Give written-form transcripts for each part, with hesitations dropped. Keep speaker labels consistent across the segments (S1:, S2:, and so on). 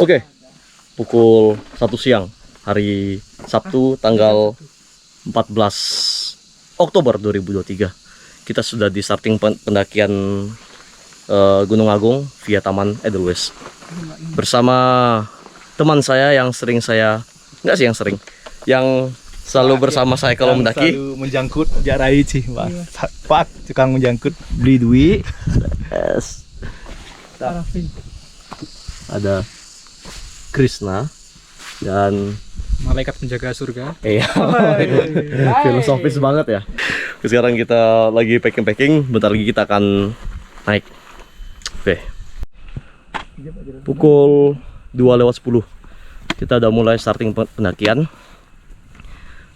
S1: Oke, pukul 1 siang hari Sabtu tanggal 14 Oktober 2023. Kita sudah di starting pendakian Gunung Agung via Taman Edelweiss bersama teman saya yang selalu bersama saya kalau mendaki.
S2: Selalu menjangkut jarai sih, Pak, tukang menjangkut beli duit.
S1: Yes. Ada Krishna dan
S3: malaikat penjaga surga.
S1: iya, filosofis banget ya. Sekarang kita lagi packing, bentar lagi kita akan naik. Oke. Pukul 2:10. Kita udah mulai starting pendakian.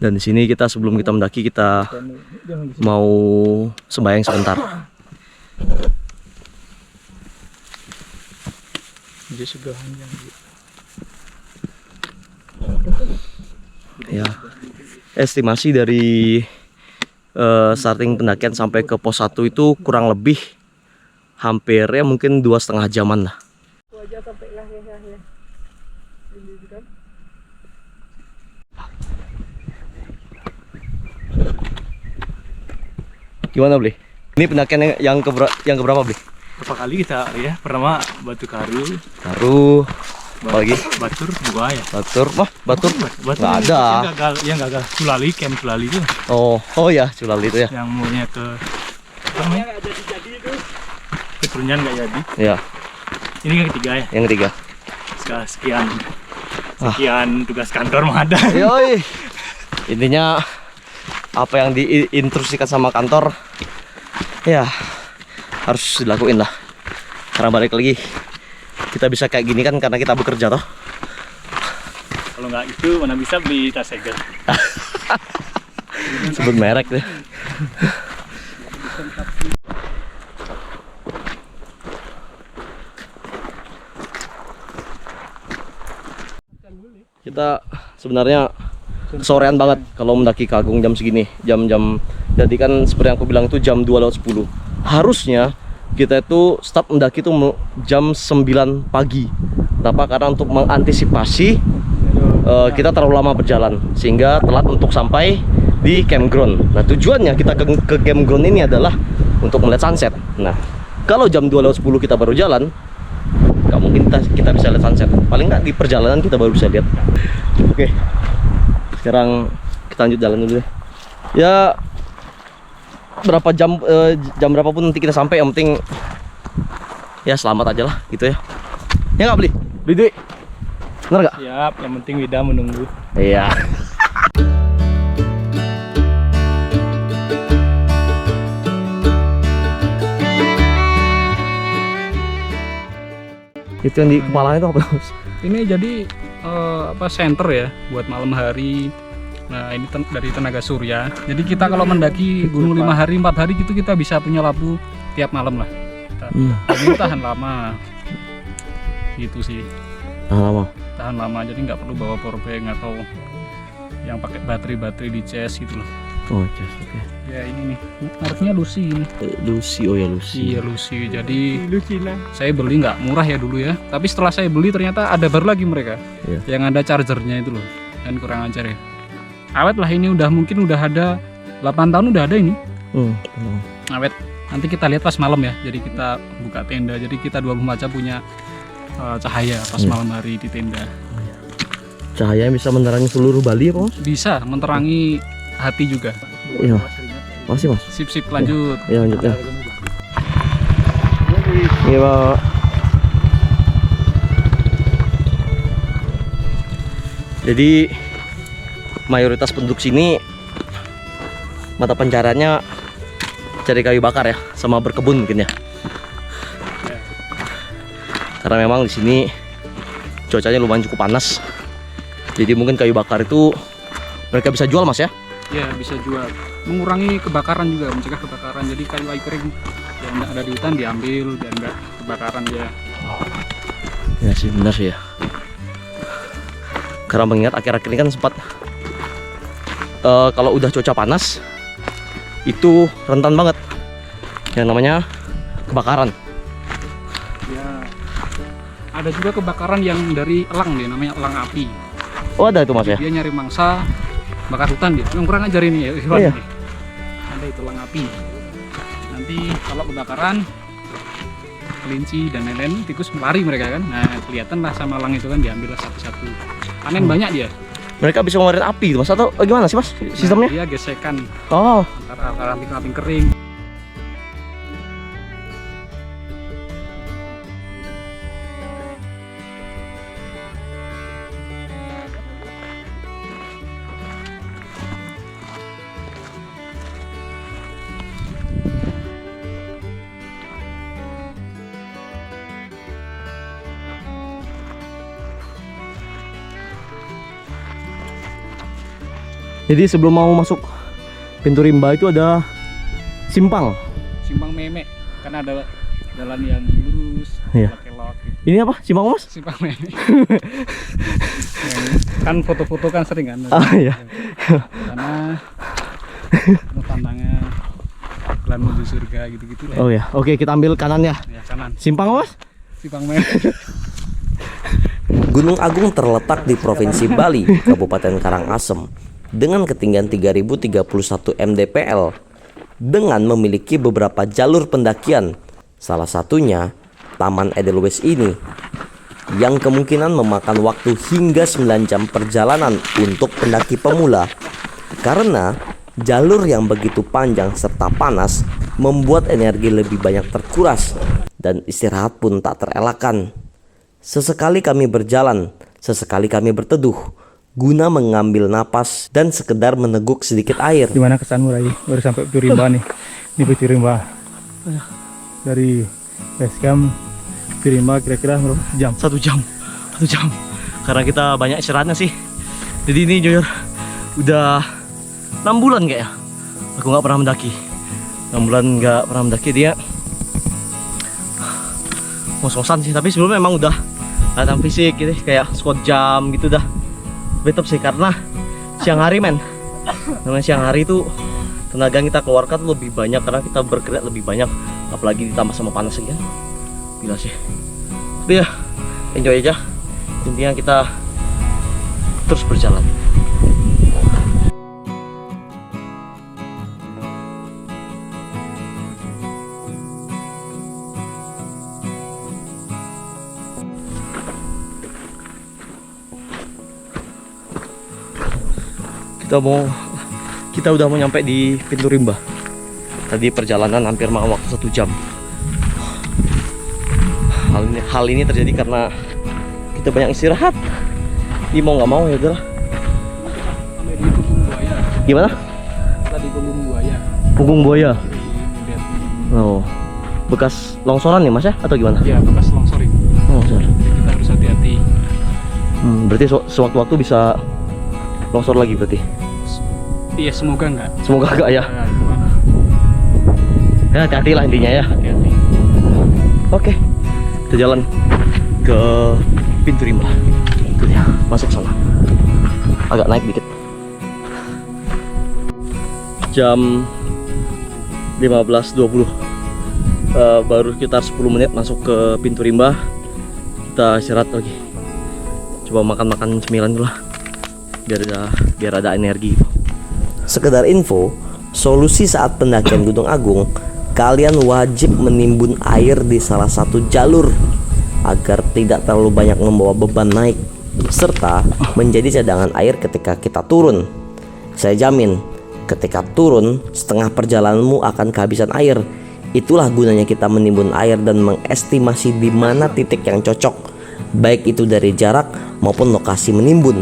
S1: Dan di sini kita sebelum kita mendaki kita mau sembahyang sebentar. Ya, estimasi dari starting pendakian sampai ke pos 1 itu kurang lebih hampir ya mungkin 2,5 jaman lah. Gimana Bli? Ini pendakian yang keberapa Bli?
S2: Berapa kali kita ya? Pertama Batu Karu,
S1: Apalagi?
S2: Batur, Buaya.
S1: Batur,
S2: Batur
S1: nggak ada.
S2: Yang gagal Culali, camp Culali itu.
S1: Oh ya, Culali itu ya.
S2: Yang maunya ke apa namanya? Ke Trunyan nggak jadi.
S1: Ya,
S2: Ini yang ketiga ya.
S1: yang ketiga.
S2: Sekian tugas kantor mah ada.
S1: Yoi. Intinya apa yang diinstruksikan sama kantor ya harus dilakuin lah. Karena balik lagi kita bisa kayak gini kan karena kita bekerja toh.
S2: Kalau nggak itu mana bisa beli tas segel.
S1: Sebut merek deh. Kita sebenarnya kesorean banget kalau mendaki ke Agung jam segini, jam-jam. Jadi kan seperti yang aku bilang itu jam 2:10. Harusnya kita itu start mendaki itu jam 9 pagi. Kenapa? Karena untuk mengantisipasi kita terlalu lama berjalan sehingga telat untuk sampai di campground. Nah, tujuannya kita ke campground ini adalah untuk melihat sunset. Nah, kalau jam 2:10 kita baru jalan, nggak mungkin kita bisa lihat sunset. Paling nggak di perjalanan kita baru bisa lihat. Oke, sekarang kita lanjut jalan dulu deh. Ya, berapa jam berapapun nanti kita sampai, yang penting ya selamat aja lah gitu ya. Ya nggak beli duit, bener nggak?
S2: Siap, yang penting Wida menunggu.
S1: Iya. Itu yang di kepalanya itu apa Mas?
S3: Ini jadi center ya buat malam hari. Nah, ini dari tenaga surya. Jadi kita kalau mendaki gunung 5 hari 4 hari gitu kita bisa punya lampu tiap malam lah. Ini tahan lama. Gitu sih. Tahan lama. Jadi nggak perlu bawa powerbank atau yang pakai baterai di cas gitu loh.
S1: Oh, cas, oke.
S3: Ya ini nih, harusnya Lucy ini.
S1: Lucy, oh ya Lucy.
S3: Iya Lucy. Jadi saya beli nggak murah ya dulu ya. Tapi setelah saya beli ternyata ada baru lagi mereka.
S1: Iya.
S3: Yang ada chargernya itu loh. Dan kurang ajar ya. Awet lah ini mungkin udah ada 8 tahun udah ada ini. Awet. Nanti kita lihat pas malam ya. Jadi kita buka tenda. Jadi kita 24 jam punya cahaya pas malam hari di tenda.
S1: Cahaya bisa menerangi seluruh Bali apa Mas?
S3: Bisa menerangi hati juga.
S1: Iya. Masih Mas.
S3: Sip lanjut.
S1: Ya lanjut ya. Iya Pak. Jadi mayoritas penduduk sini mata pencariannya cari kayu bakar ya, sama berkebun mungkin ya. Karena memang di sini cuacanya lumayan cukup panas. Jadi mungkin kayu bakar itu mereka bisa jual Mas ya?
S3: Ya bisa jual, mengurangi kebakaran juga, mencegah kebakaran. Jadi kayu kering yang ada di hutan diambil biar enggak kebakaran dia.
S1: Ya sih benar sih ya. Karena mengingat akhir-akhir ini kan sempat kalau udah cuaca panas itu rentan banget yang namanya kebakaran.
S3: Ya, Ada juga kebakaran yang dari elang dia, namanya elang api.
S1: Oh ada itu mas ya?
S3: Dia nyari mangsa, bakar hutan dia. Yang kurang ajar ini ya, hewan
S1: Iya.
S3: ini. Ada itu elang api. Nanti kalau kebakaran, kelinci dan lain-lain, tikus lari mereka kan. Nah kelihatan lah sama elang itu kan, diambil satu-satu. Panen banyak dia.
S1: Mereka bisa ngeluarin api itu mas atau gimana sih mas sistemnya?
S3: Nah, dia gesekan
S1: Oh,
S3: antara ranting-ranting kering.
S1: jadi sebelum mau masuk pintu rimba itu ada simpang.
S3: Simpang Memek, kan ada jalan yang lurus,
S1: Iya.
S3: kelok gitu.
S1: Ini apa? Simpang mas?
S3: Simpang Memek. Kan foto-foto kan sering kan.
S1: Ah iya.
S3: Karena tantangan jalan menuju surga gitu-gitu lah.
S1: Oh ya, oke kita ambil kanan ya.
S3: Ya kanan.
S1: Simpang mas?
S3: Simpang Memek.
S4: Gunung Agung terletak di Provinsi Bali, Kabupaten Karangasem, dengan ketinggian 3031 mdpl, dengan memiliki beberapa jalur pendakian, salah satunya Taman Edelweiss ini, yang kemungkinan memakan waktu hingga 9 jam perjalanan untuk pendaki pemula, karena jalur yang begitu panjang serta panas membuat energi lebih banyak terkuras dan istirahat pun tak terelakkan. Sesekali kami berjalan, sesekali kami berteduh, guna mengambil napas dan sekedar meneguk sedikit air.
S2: Gimana kesanmu Rai? Baru sampai Pintu Rimba nih. Ini Pintu Rimba. Dari base camp Pintu Rimba kira-kira berapa jam?
S1: 1 jam. 1 jam. Karena kita banyak istirahatnya sih. Jadi ini jujur udah 6 bulan kayak ya. Aku nggak pernah mendaki. 6 bulan nggak pernah mendaki dia. Ngos-ngosan sih, tapi sebelumnya emang udah latihan fisik gitu, kayak squat jam gitu dah. Betul sih karena siang hari men. Karena siang hari itu tenaga yang kita keluarkan tuh lebih banyak karena kita bergerak lebih banyak, apalagi ditambah sama panas ya. Gila sih. Tapi ya enjoy aja. Intinya kita terus berjalan. Kita udah mau nyampe di Pintu Rimba. Tadi perjalanan hampir makan waktu 1 jam. Hal ini terjadi karena kita banyak istirahat. Ini mau nggak mau ya udah.
S3: Sampai di punggung buaya.
S1: Gimana?
S3: Tadi punggung buaya.
S1: Punggung buaya.
S3: Lihat.
S1: Oh, bekas longsoran nih mas ya atau gimana?
S3: Ya bekas longsoring.
S1: Longsor.
S3: Jadi kita harus hati-hati.
S1: Berarti sewaktu-waktu bisa longsor lagi berarti.
S3: Iya semoga enggak.
S1: Semoga agak ya. Ya hati-hati lah intinya ya.
S3: Hati-hati.
S1: Oke, kita jalan ke Pintu Rimba. Itu dia, masuk sana. Agak naik dikit. Jam 15.20. Baru sekitar 10 menit masuk ke Pintu Rimba. Kita istirahat lagi. Coba makan-makan cemilan dulu lah. Biar ada energi gitu.
S4: Sekedar info, solusi saat pendakian Gunung Agung, kalian wajib menimbun air di salah satu jalur agar tidak terlalu banyak membawa beban naik, serta menjadi cadangan air ketika kita turun. Saya jamin, ketika turun, setengah perjalananmu akan kehabisan air. Itulah gunanya kita menimbun air dan mengestimasi di mana titik yang cocok, baik itu dari jarak maupun lokasi menimbun.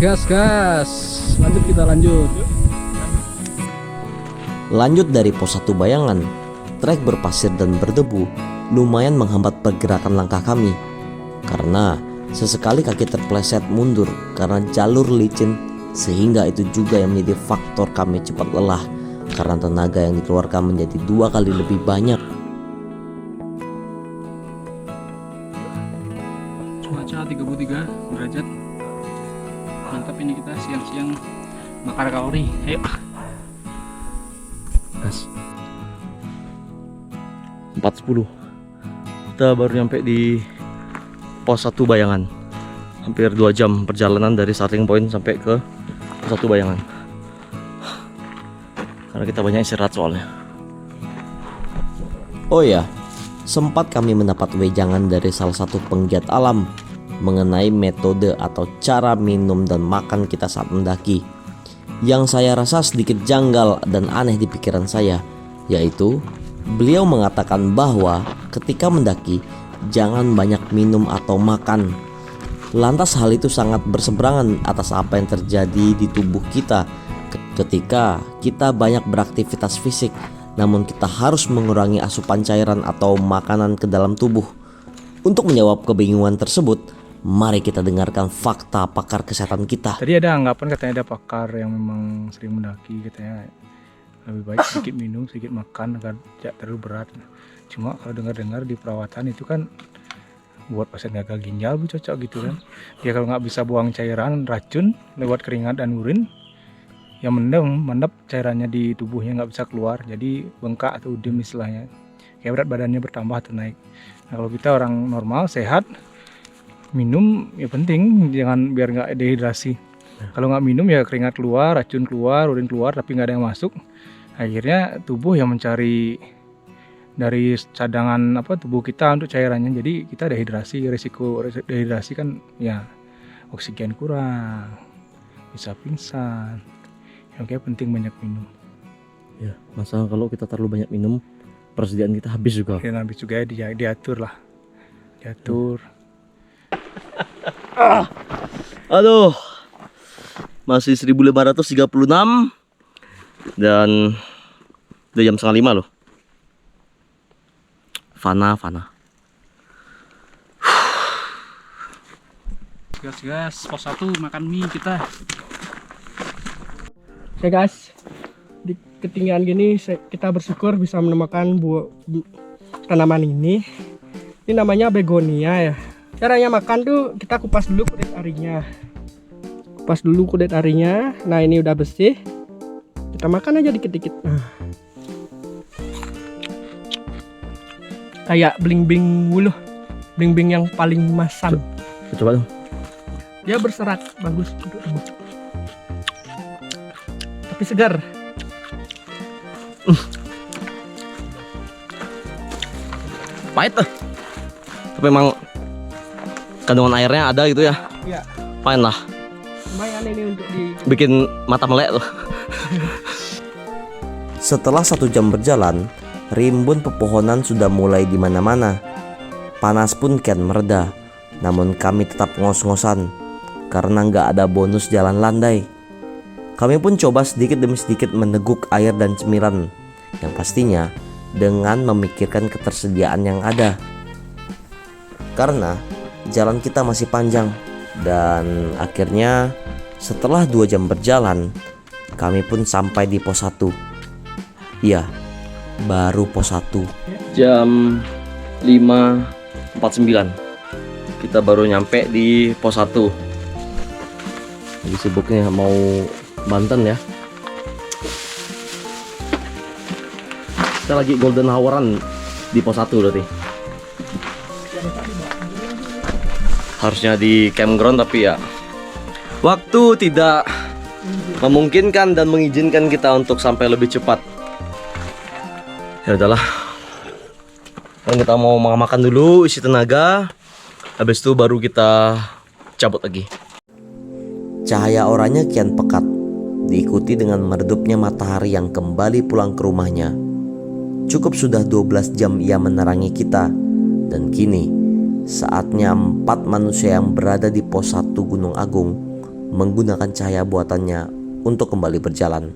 S3: Gas. Lanjut kita lanjut.
S4: Lanjut dari pos 1 Bayangan, trek berpasir dan berdebu lumayan menghambat pergerakan langkah kami, karena sesekali kaki terpleset mundur karena jalur licin, sehingga itu juga yang menjadi faktor kami cepat lelah karena tenaga yang dikeluarkan menjadi 2 kali lebih banyak.
S3: Cuaca 33 derajat. Mantap ini kita siang-siang bakar kalori. Ayo.
S1: Gas. 4.10. Kita baru nyampe di pos 1 Bayangan. Hampir 2 jam perjalanan dari starting point sampai ke pos 1 Bayangan. Karena kita banyak istirahat soalnya.
S4: Oh ya, sempat kami mendapat wejangan dari salah satu penggiat alam mengenai metode atau cara minum dan makan kita saat mendaki. Yang saya rasa sedikit janggal dan aneh di pikiran saya, yaitu beliau mengatakan bahwa ketika mendaki jangan banyak minum atau makan. Lantas hal itu sangat berseberangan atas apa yang terjadi di tubuh kita ketika kita banyak beraktivitas fisik, namun kita harus mengurangi asupan cairan atau makanan ke dalam tubuh. Untuk menjawab kebingungan tersebut, mari kita dengarkan fakta pakar kesehatan kita.
S2: Tadi ada anggapan katanya ada pakar yang memang sering mendaki, katanya lebih baik sedikit minum, sedikit makan agar tidak terlalu berat. Cuma kalau dengar-dengar di perawatan itu kan buat pasien gagal ginjal bu cocok gitu kan. Dia kalau nggak bisa buang cairan racun lewat keringat dan urin, yang mendap cairannya di tubuhnya nggak bisa keluar, jadi bengkak atau udem istilahnya. Kayak berat badannya bertambah atau naik. Nah kalau kita orang normal sehat, minum ya penting, jangan biar nggak dehidrasi. Kalau nggak minum ya keringat keluar, racun keluar, urin keluar, tapi nggak ada yang masuk. Akhirnya tubuh yang mencari dari cadangan tubuh kita untuk cairannya, jadi kita dehidrasi. Risiko dehidrasi kan ya oksigen kurang, bisa pingsan. Yang kayak penting banyak minum.
S1: Ya, masalah kalau kita terlalu banyak minum, persediaan kita habis juga.
S2: Dan habis juga diatur lah, diatur.
S1: Aduh, masih 1536 dan udah jam 4:30 loh. Fana.
S3: Gas, pos 1 makan mie kita.
S5: Oke guys, di ketinggian gini kita bersyukur bisa menemukan tanaman ini. Ini namanya begonia ya. Caranya makan tuh kita kupas dulu kulit arinya. Nah ini udah bersih. Kita makan aja dikit-dikit. Kayak bling-bling wuluh. Bling-bling yang paling masam.
S1: Coba dong.
S5: Dia berserat, bagus untuk tubuh. Tapi segar.
S1: Pahit tuh. Tapi emang kandungan airnya ada gitu ya.
S5: Iya.
S1: Pahit lah.
S5: Lumayan ini untuk
S1: Bikin mata melek tuh.
S4: Setelah 1 jam berjalan, rimbun pepohonan sudah mulai di mana-mana. Panas pun kian mereda, namun kami tetap ngos-ngosan karena nggak ada bonus jalan landai. Kami pun coba sedikit demi sedikit meneguk air dan cemilan, yang pastinya dengan memikirkan ketersediaan yang ada. Karena jalan kita masih panjang, dan akhirnya setelah 2 jam berjalan, kami pun sampai di pos 1. Iya, baru pos 1.
S1: Jam 5.49 kita baru nyampe di pos 1. Lagi sibuknya mau Banten ya. Kita lagi golden houran di pos 1 berarti. Harusnya di campground tapi ya waktu tidak memungkinkan dan mengizinkan kita untuk sampai lebih cepat. Ya udahlah. Kan kita mau makan dulu, isi tenaga. Habis itu baru kita cabut lagi.
S4: Cahaya oranye kian pekat, diikuti dengan meredupnya matahari yang kembali pulang ke rumahnya. Cukup sudah 12 jam ia menerangi kita, dan kini saatnya 4 manusia yang berada di pos 1 Gunung Agung menggunakan cahaya buatannya untuk kembali berjalan.